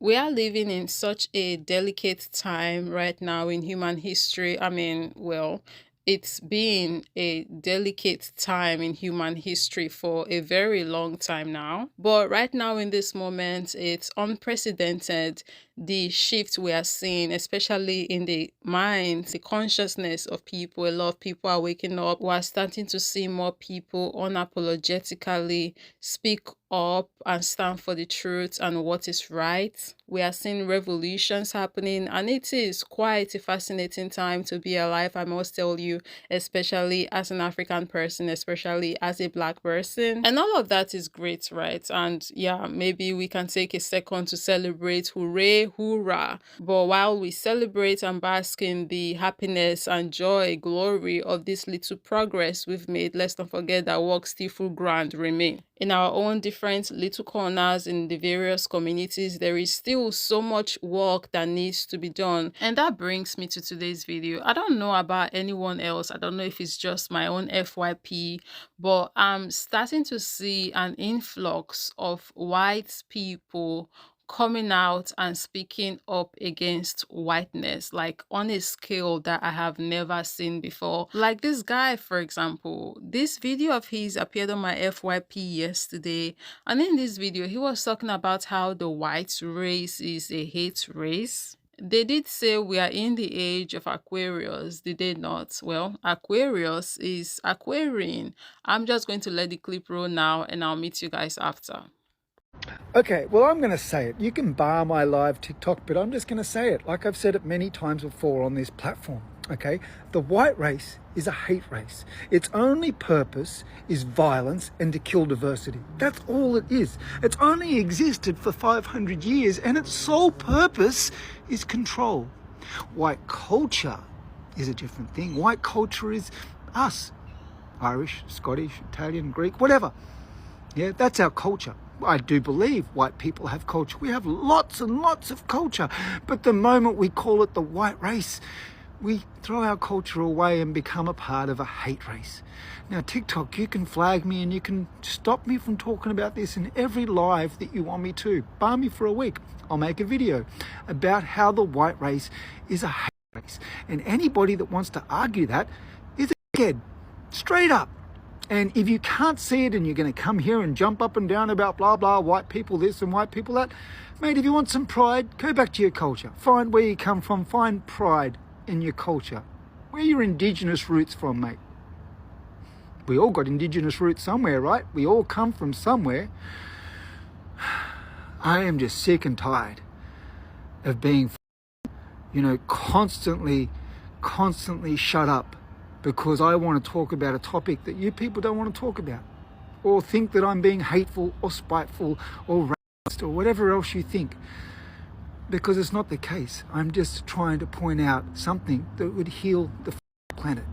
We are living in such a delicate time right now in human history. It's been a delicate time in human history for a very long time now. But right now, in this moment, it's unprecedented the shift we are seeing, especially in the minds, the consciousness of people. A lot of people are waking up. We are starting to see more people unapologetically speak up and stand for the truth and what is right. We are seeing revolutions happening, and it is quite a fascinating time to be alive, I must tell you, especially as an African person, especially as a black person. And all of that is great, right? And yeah, maybe we can take a second to celebrate, hooray, hoorah. But while we celebrate and bask in the happiness and joy, glory of this little progress we've made, let's not forget that work still full ground remain. In our own different little corners in the various communities, there is still so much work that needs to be done. And that brings me to today's video. I don't know about anyone else. I don't know if it's just my own FYP, but I'm starting to see an influx of white people coming out and speaking up against whiteness, like on a scale that I have never seen before. Like this guy, for example, this video of his appeared on my FYP yesterday, and in this video he was talking about how the white race is a hate race. They did say we are in the age of Aquarius, did they not? Well, Aquarius is Aquarian. I'm just going to let the clip roll now and I'll meet you guys after. Okay, well, I'm going to say it. You can bar my live TikTok, but I'm just going to say it. Like I've said it many times before on this platform, okay? The white race is a hate race. Its only purpose is violence and to kill diversity. That's all it is. It's only existed for 500 years, and its sole purpose is control. White culture is a different thing. White culture is us. Irish, Scottish, Italian, Greek, whatever. Yeah, that's our culture. I do believe white people have culture. We have lots and lots of culture. But the moment we call it the white race, we throw our culture away and become a part of a hate race. Now, TikTok, you can flag me and you can stop me from talking about this in every live that you want me to. Bar me for a week. I'll make a video about how the white race is a hate race. And anybody that wants to argue that is a dickhead. Straight up. And if you can't see it and you're going to come here and jump up and down about blah, blah, white people this and white people that, mate, if you want some pride, go back to your culture. Find where you come from. Find pride in your culture. Where are your indigenous roots from, mate? We all got indigenous roots somewhere, right? We all come from somewhere. I am just sick and tired of being, constantly shut up because I want to talk about a topic that you people don't want to talk about, or think that I'm being hateful or spiteful or racist or whatever else you think, because it's not the case. I'm just trying to point out something that would heal the planet.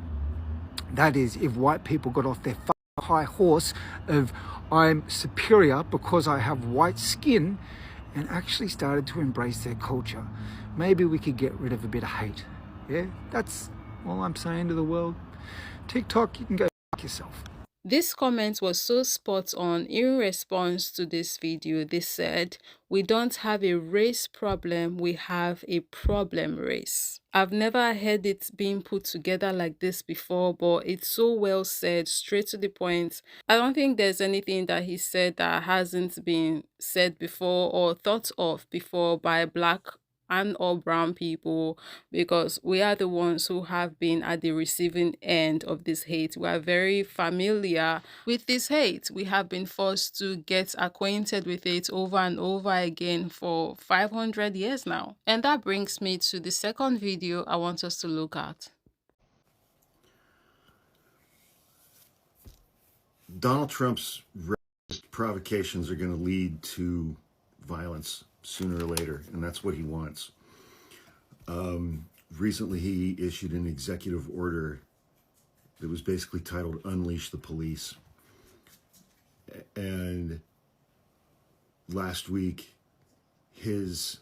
That is, if white people got off their high horse of I'm superior because I have white skin and actually started to embrace their culture, maybe we could get rid of a bit of hate. Yeah, that's all I'm saying to the world. TikTok, you can go fuck yourself. This comment was so spot on. In response to this video, they said, "We don't have a race problem, we have a problem race." I've never heard it being put together like this before, but it's so well said, straight to the point. I don't think there's anything that he said that hasn't been said before or thought of before by black and or brown people, because we are the ones who have been at the receiving end of this hate. We are very familiar with this hate. We have been forced to get acquainted with it over and over again for 500 years now. And that brings me to the second video I want us to look at. Donald Trump's provocations are going to lead to violence sooner or later, and that's what he wants. Recently, he issued an executive order that was basically titled Unleash the Police. And last week, his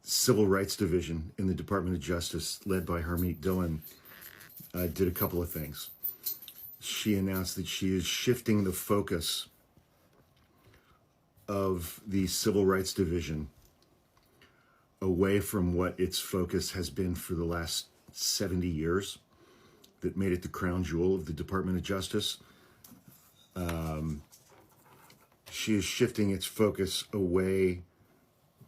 Civil Rights Division in the Department of Justice, led by Harmeet Dillon, did a couple of things. She announced that she is shifting the focus of the Civil Rights Division away from what its focus has been for the last 70 years that made it the crown jewel of the Department of Justice. She is shifting its focus away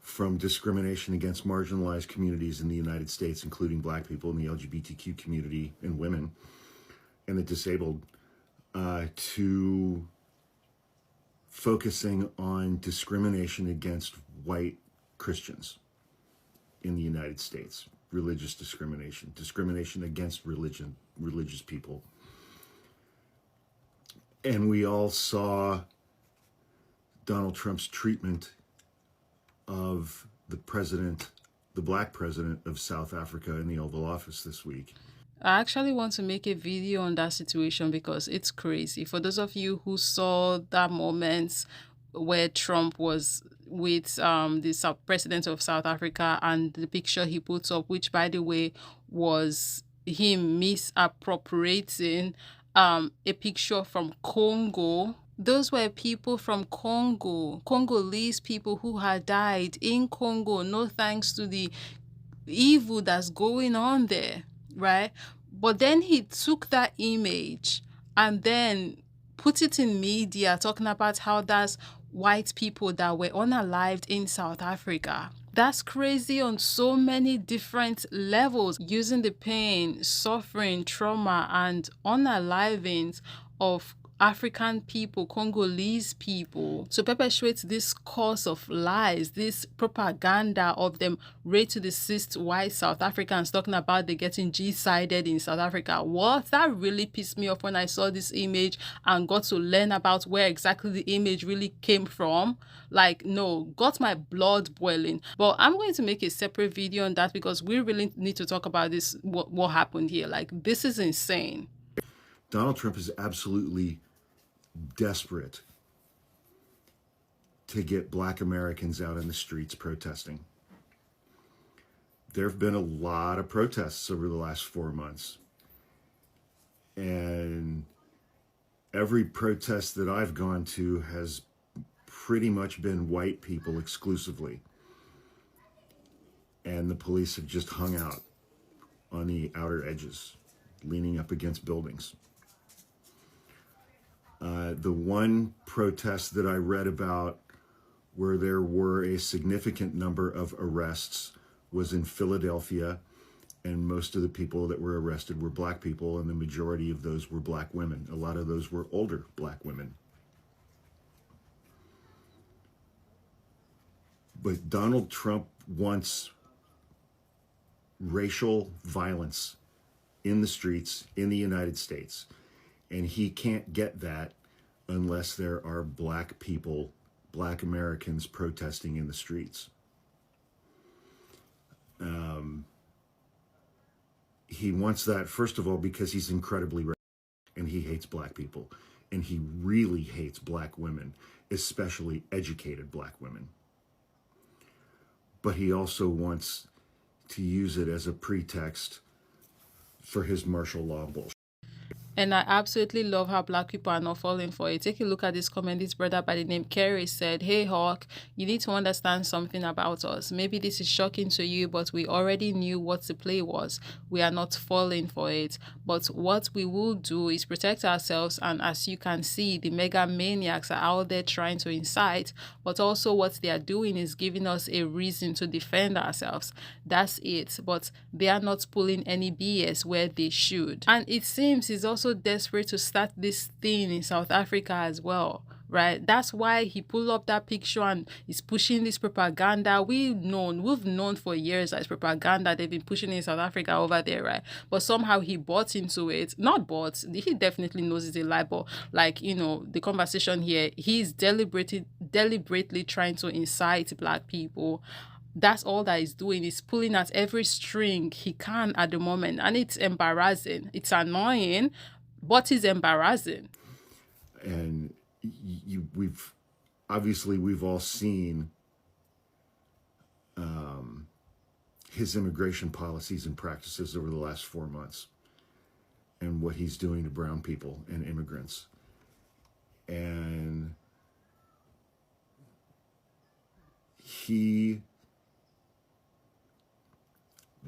from discrimination against marginalized communities in the United States, including Black people and the LGBTQ community and women and the disabled, to focusing on discrimination against white Christians in the United States, religious discrimination, discrimination against religious people. And we all saw Donald Trump's treatment of the president, the Black president of South Africa in the Oval Office this week. I actually want to make a video on that situation because it's crazy. For those of you who saw that moment where Trump was with the president of South Africa and the picture he put up, which by the way was him misappropriating a picture from Congo. Those were people from Congo, Congolese people who had died in Congo, no thanks to the evil that's going on there, right? But then he took that image and then put it in media talking about how that's white people that were unalived in South Africa. That's crazy on so many different levels, using the pain, suffering, trauma, and unalivings of African people, Congolese people, to perpetuate this course of lies, this propaganda of them rate to deceased white South Africans talking about they getting G-sided in South Africa. What? That really pissed me off when I saw this image and got to learn about where exactly the image really came from. Like, no, got my blood boiling. But I'm going to make a separate video on that because we really need to talk about this, what happened here. Like, this is insane. Donald Trump is absolutely desperate to get Black Americans out in the streets protesting. There have been a lot of protests over the last 4 months. And every protest that I've gone to has pretty much been white people exclusively. And the police have just hung out on the outer edges, leaning up against buildings. The one protest that I read about where there were a significant number of arrests was in Philadelphia, and most of the people that were arrested were Black people, and the majority of those were Black women. A lot of those were older Black women. But Donald Trump wants racial violence in the streets in the United States. And he can't get that unless there are Black people, Black Americans protesting in the streets. He wants that, first of all, because he's incredibly racist and he hates Black people. And he really hates Black women, especially educated Black women. But he also wants to use it as a pretext for his martial law bullshit. And I absolutely love how Black people are not falling for it. Take a look at this comment. This brother by the name Kerry said, "Hey Hawk, you need to understand something about us. Maybe this is shocking to you, but we already knew what the play was. We are not falling for it. But what we will do is protect ourselves. And as you can see, the mega maniacs are out there trying to incite. But also what they are doing is giving us a reason to defend ourselves. That's it. But they are not pulling any BS where they should." And it seems he's also desperate to start this thing in South Africa as well, right? That's why he pulled up that picture and is pushing this propaganda. We've known for years that it's propaganda they've been pushing in South Africa over there, right? But somehow he bought into it. Not bought, he definitely knows it's a lie, but like, the conversation here, he's deliberately trying to incite Black people. That's all that he's doing. He's pulling at every string he can at the moment. And it's embarrassing. It's annoying, but it's embarrassing. And we've all seen his immigration policies and practices over the last 4 months and what he's doing to brown people and immigrants. And he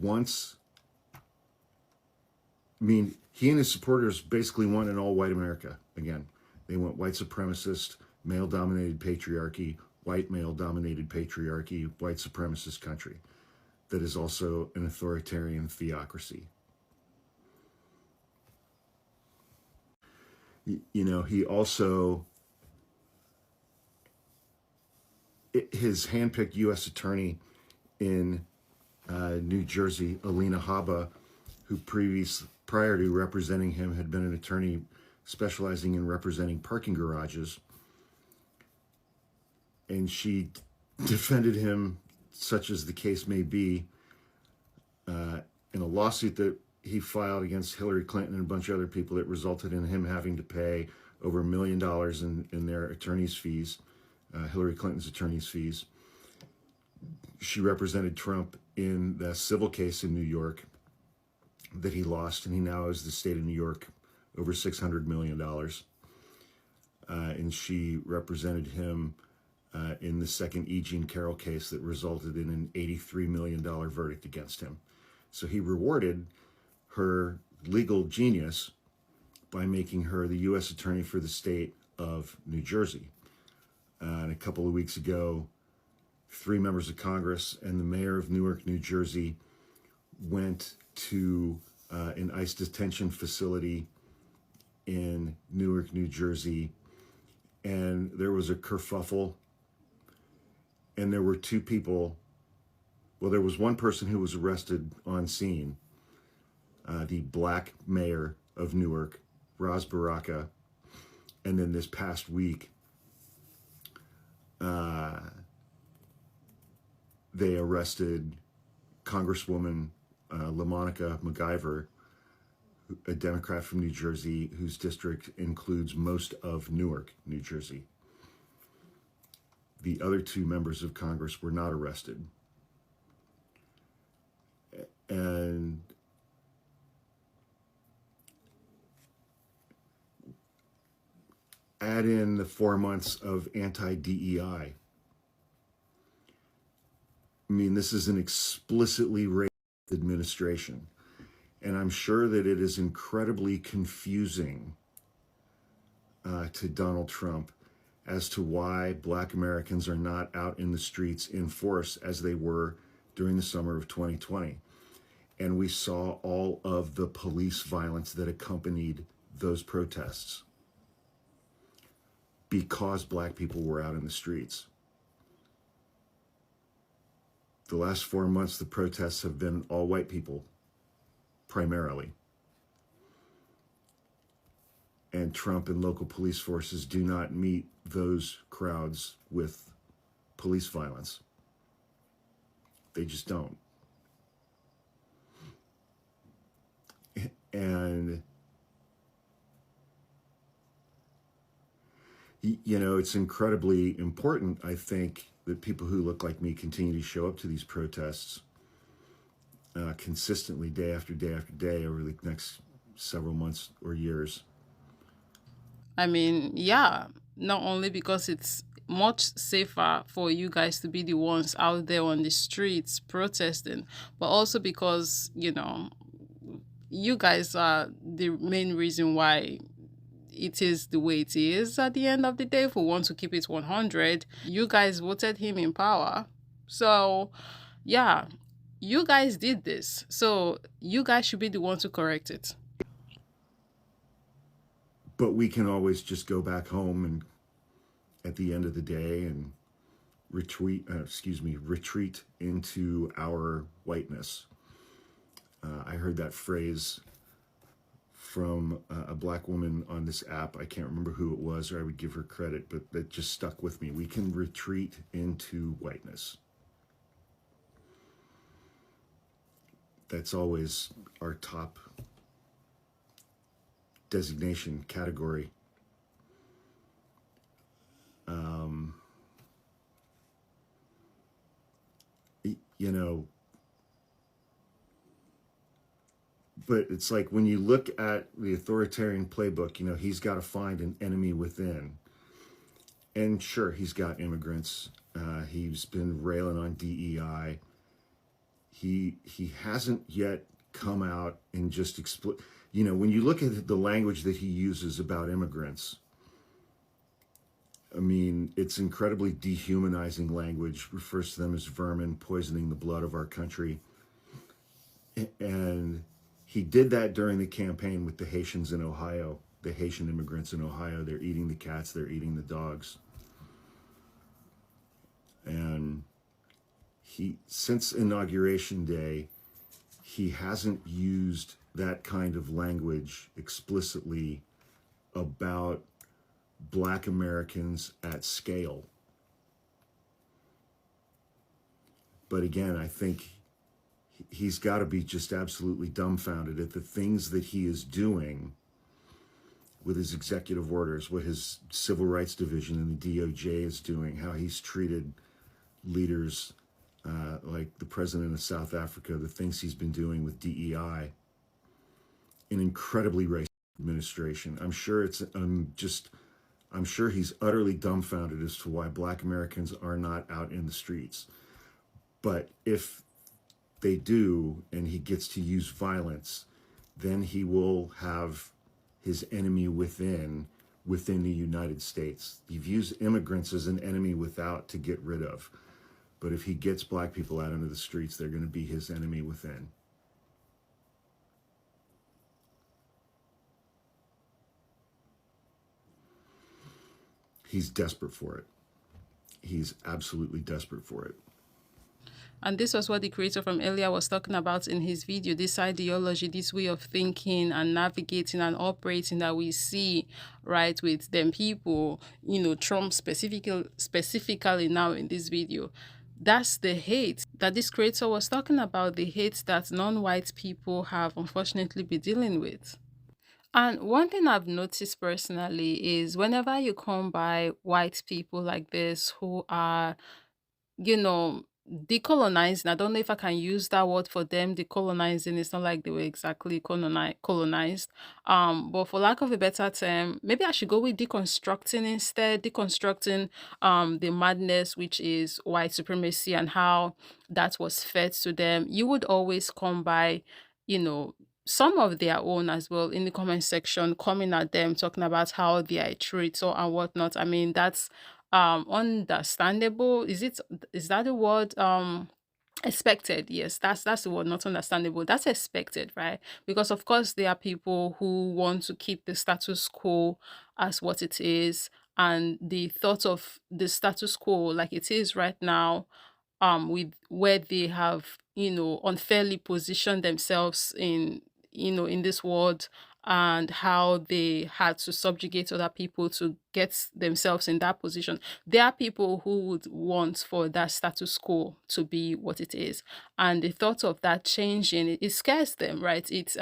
wants, he and his supporters basically want an all-white America again. They want white supremacist, male-dominated patriarchy, white male-dominated patriarchy, white supremacist country that is also an authoritarian theocracy. He also, his handpicked U.S. attorney in New Jersey, Alina Habba, who prior to representing him had been an attorney specializing in representing parking garages, and she defended him, such as the case may be, in a lawsuit that he filed against Hillary Clinton and a bunch of other people that resulted in him having to pay over $1 million in their attorney's fees, Hillary Clinton's attorney's fees. She represented Trump in the civil case in New York that he lost, and he now owes the state of New York over $600 million. And she represented him in the second E. Jean Carroll case that resulted in an $83 million verdict against him. So he rewarded her legal genius by making her the U.S. attorney for the state of New Jersey. And a couple of weeks ago, 3 members of Congress and the mayor of Newark, New Jersey, went to an ICE detention facility in Newark, New Jersey, and there was a kerfuffle, and there were 2 people. Well, there was one person who was arrested on scene, the black mayor of Newark, Ras Baraka, and then this past week, they arrested Congresswoman LaMonica McIver, a Democrat from New Jersey, whose district includes most of Newark, New Jersey. The other 2 members of Congress were not arrested. And add in the 4 months of anti-DEI. This is an explicitly racist administration. And I'm sure that it is incredibly confusing to Donald Trump as to why Black Americans are not out in the streets in force as they were during the summer of 2020. And we saw all of the police violence that accompanied those protests because Black people were out in the streets. The last 4 months, the protests have been all white people, primarily. And Trump and local police forces do not meet those crowds with police violence. They just don't. And, it's incredibly important, I think, that people who look like me continue to show up to these protests consistently, day after day after day, over the next several months or years. Yeah, not only because it's much safer for you guys to be the ones out there on the streets protesting, but also because, you guys are the main reason why it is the way it is at the end of the day. If we want to keep it 100, you guys voted him in power. So, yeah, you guys did this. So, you guys should be the ones to correct it. But we can always just go back home and at the end of the day and retreat into our whiteness. I heard that phrase from a Black woman on this app. I can't remember who it was, or I would give her credit, but that just stuck with me. We can retreat into whiteness. That's always our top designation category. But it's like when you look at the authoritarian playbook, he's got to find an enemy within. And sure, he's got immigrants. He's been railing on DEI. He hasn't yet come out and just when you look at the language that he uses about immigrants, I mean, it's incredibly dehumanizing language, refers to them as vermin poisoning the blood of our country. And he did that during the campaign with the Haitians in Ohio, the Haitian immigrants in Ohio. They're eating the cats, they're eating the dogs. And since Inauguration Day, he hasn't used that kind of language explicitly about Black Americans at scale. But again, I think he's got to be just absolutely dumbfounded at the things that he is doing with his executive orders, what his Civil Rights Division and the DOJ is doing, how he's treated leaders like the president of South Africa, the things he's been doing with DEI, an incredibly racist administration. I'm sure he's utterly dumbfounded as to why Black Americans are not out in the streets. But if they do, and he gets to use violence, then he will have his enemy within the United States. He views immigrants as an enemy without to get rid of. But if he gets Black people out into the streets, they're going to be his enemy within. He's desperate for it. He's absolutely desperate for it. And this was what the creator from earlier was talking about in his video, this ideology, this way of thinking and navigating and operating that we see, right, with them people, Trump specifically now in this video. That's the hate that this creator was talking about, the hate that non-white people have unfortunately been dealing with. And one thing I've noticed personally is whenever you come by white people like this who are, you know, decolonizing. I don't know if I can use that word for them. Decolonizing. It's not like they were exactly colonized. But for lack of a better term, maybe I should go with deconstructing instead. Deconstructing the madness which is white supremacy and how that was fed to them. You would always come by, you know, some of their own as well in the comment section, coming at them, talking about how they are a traitor and whatnot. I mean, that's understandable. Is that the word? Expected. Yes, that's the word, not understandable. That's expected, right? Because of course there are people who want to keep the status quo as what it is, and the thought of the status quo like it is right now, with where they have, unfairly positioned themselves in, in this world, and how they had to subjugate other people to get themselves in that position. There are people who would want for that status quo to be what it is, and the thought of that changing, it scares them, right? It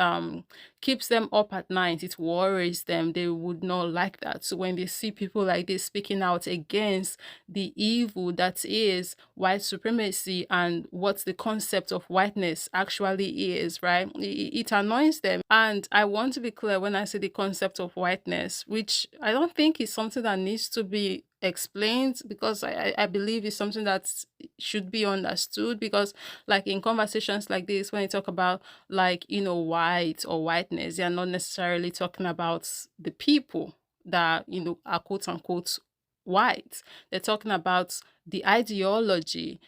keeps them up at night. It worries them. They would not like that. So when they see people like this speaking out against the evil that is white supremacy and what the concept of whiteness actually is, right? It annoys them. And I want to be clear when I say the concept of whiteness, which I don't think is something that needs to be explained, because I believe it's something that should be understood, because like in conversations like this, when you talk about like, white or whiteness, they are not necessarily talking about the people that, are quote unquote white. They're talking about the ideology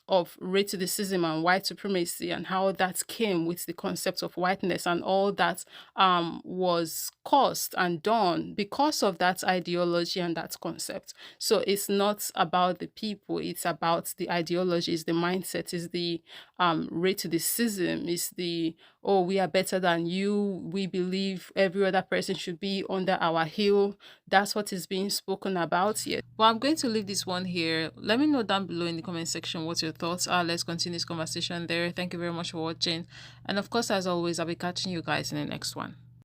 of racism and white supremacy, and how that came with the concept of whiteness, and all that was caused and done because of that ideology and that concept. So it's not about the people, it's about the ideology, it's the mindset, is the racism, is the, oh, we are better than you, we believe every other person should be under our heel. That's what is being spoken about here. Well, I'm going to leave this one here. Let me know down below in the comment section what your thoughts are. Let's continue this conversation there. Thank you very much for watching. And of course, as always, I'll be catching you guys in the next one.